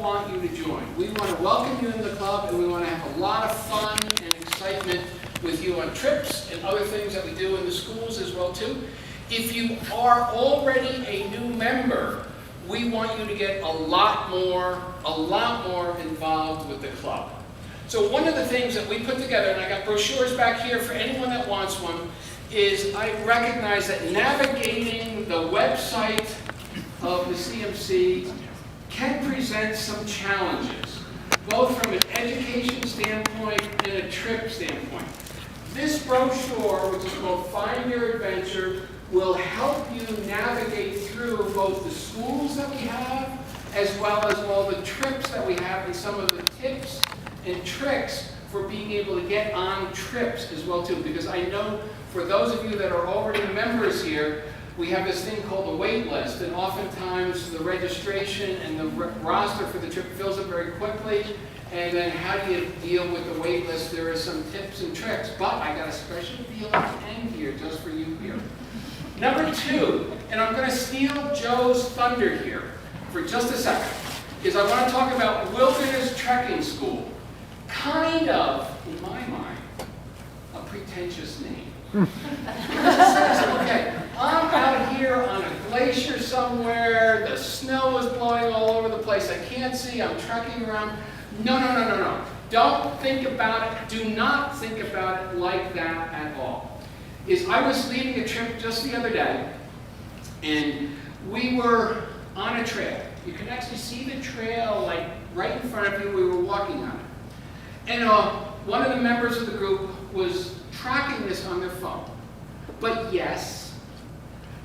want you to join. We want to welcome you in the club, and we want to have a lot of fun and excitement with you on trips and other things that we do in the schools as well too. If you are already a new member, we want you to get a lot more involved with the club. So one of the things that we put together, and I got brochures back here for anyone that wants one, is I recognize that navigating the website of the CMC can present some challenges, both from an education standpoint and a trip standpoint. This brochure, which is called Find Your Adventure, will help you navigate through both the schools that we have, as well as all the trips that we have, and some of the tips and tricks for being able to get on trips as well too. Because I know for those of you that are already members here, we have this thing called a wait list, and oftentimes the registration and the roster for the trip fills up very quickly, and then how do you deal with the wait list? There are some tips and tricks, but I got a special deal at the end here just for you here. Number two, and I'm going to steal Joe's thunder here for just a second, is I want to talk about Wilderness Trekking School. Kind of, in my mind, a pretentious name. Okay, I'm out here on a glacier somewhere, the snow is blowing all over the place, I can't see, I'm trekking around. No. Don't think about it, do not think about it like that at all. I was leading a trip just the other day, and we were on a trail. You can actually see the trail like right in front of you, we were walking on it. And one of the members of the group was tracking this on their phone. But yes,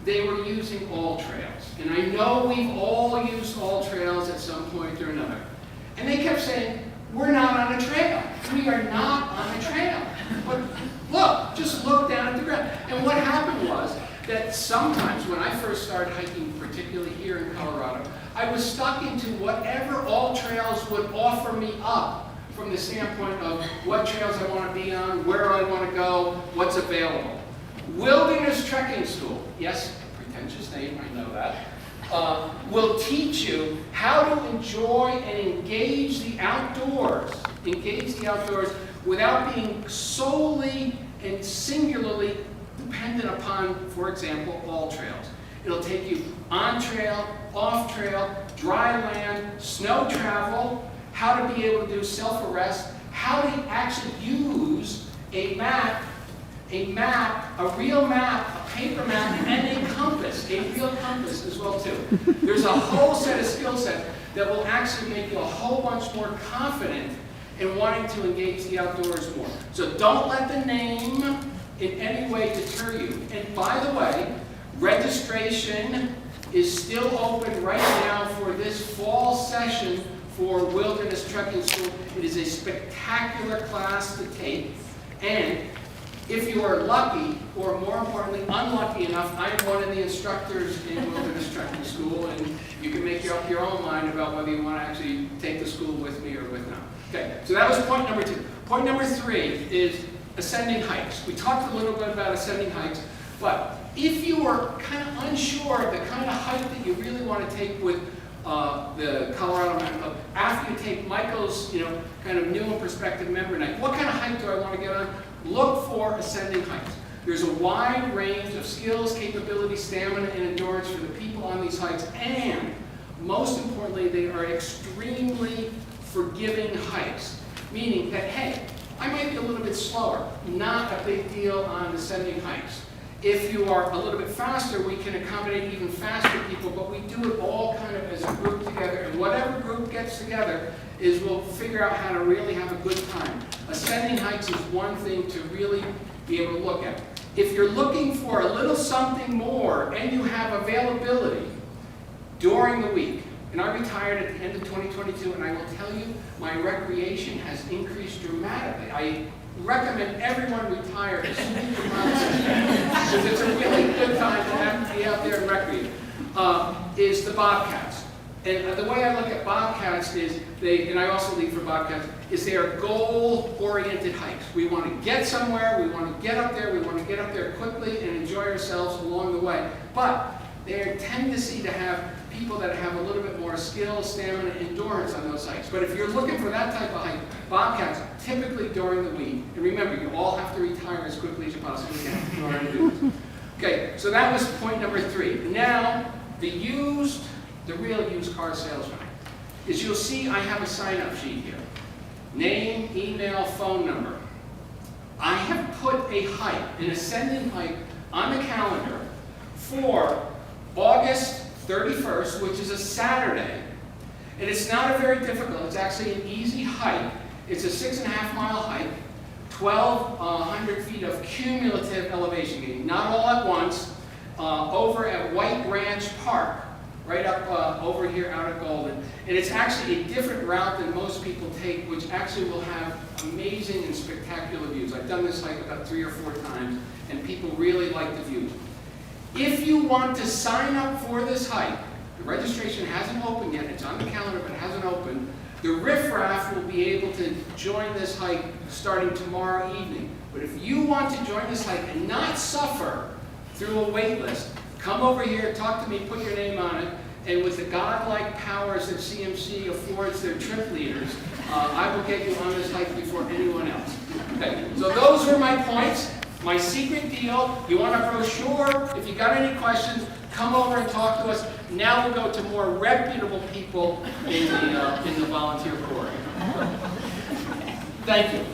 they were using all trails. And I know we've all used all trails at some point or another. And they kept saying, we're not on a trail. We are not on a trail. But look, just look down at the ground. And what happened was that sometimes when I first started hiking, particularly here in Colorado, I was stuck into whatever all trails would offer me up, from the standpoint of what trails I want to be on, where I want to go, what's available. Wilderness Trekking School, yes, a pretentious name, I know that, will teach you how to enjoy and engage the outdoors without being solely and singularly dependent upon, for example, all trails. It'll take you on trail, off trail, dry land, snow travel, how to be able to do self-arrest, how to actually use a map, a real map, a paper map, and a compass, a real compass as well too. There's a whole set of skill sets that will actually make you a whole bunch more confident in wanting to engage the outdoors more. So don't let the name in any way deter you. And by the way, registration is still open right now for this fall session for Wilderness Trekking School. It is a spectacular class to take, and if you are lucky, or more importantly, unlucky enough, I am one of the instructors in Wilderness Trekking School, and you can make up your own mind about whether you want to actually take the school with me or with not. Okay, so that was point number two. Point number three is ascending hikes. We talked a little bit about ascending hikes, but if you are kind of unsure of the kind of hike that you really want to take with the Colorado Mountain Club, after you take Michael's, kind of new and prospective member night, what kind of hike do I want to get on? Look for ascending hikes. There's a wide range of skills, capability, stamina, and endurance for the people on these hikes, and most importantly, they are extremely forgiving hikes, meaning that, hey, I might be a little bit slower, not a big deal on ascending hikes. If you are a little bit faster, we can accommodate even faster people, but we do it all kind of as a group together, and whatever group gets together is we'll figure out how to really have a good time. Ascending hikes is one thing to really be able to look at. If you're looking for a little something more and you have availability during the week, and I retired at the end of 2022, and I will tell you, my recreation has increased dramatically. I recommend everyone retire as soon as because it's a really good time to have to be out there and recreate. Is the Bobcats. And the way I look at Bobcats is, and I also lead for Bobcats, is they are goal-oriented hikes. We want to get somewhere, we want to get up there, we want to get up there quickly and enjoy ourselves along the way. But their tendency to have people that have a little bit more skill, stamina, endurance on those hikes. But if you're looking for that type of hike, Bobcats, typically during the week. And remember, you all have to retire as quickly as you possibly can in order to do this. Okay, so that was point number 3. Now, the real used car salesman is you'll see I have a sign-up sheet here. Name, email, phone number. I have put a hike, an ascending hike, on the calendar for August 31st, which is a Saturday. And it's not a very difficult, it's actually an easy hike. It's a 6.5-mile hike, 1,200 feet of cumulative elevation gain. Not all at once, over at White Ranch Park, right up over here out of Golden. And it's actually a different route than most people take, which actually will have amazing and spectacular views. I've done this hike about 3 or 4 times, and people really like the views. If you want to sign up for this hike, the registration hasn't opened yet, it's on the calendar but hasn't opened, the riffraff will be able to join this hike starting tomorrow evening. But if you want to join this hike and not suffer through a wait list, come over here, talk to me, put your name on it, and with the godlike powers that CMC affords their trip leaders, I will get you on this hike before anyone else. Okay, so those were my points. My secret deal, you want a brochure? If you got any questions, come over and talk to us. Now we'll go to more reputable people in the volunteer corps. Thank you.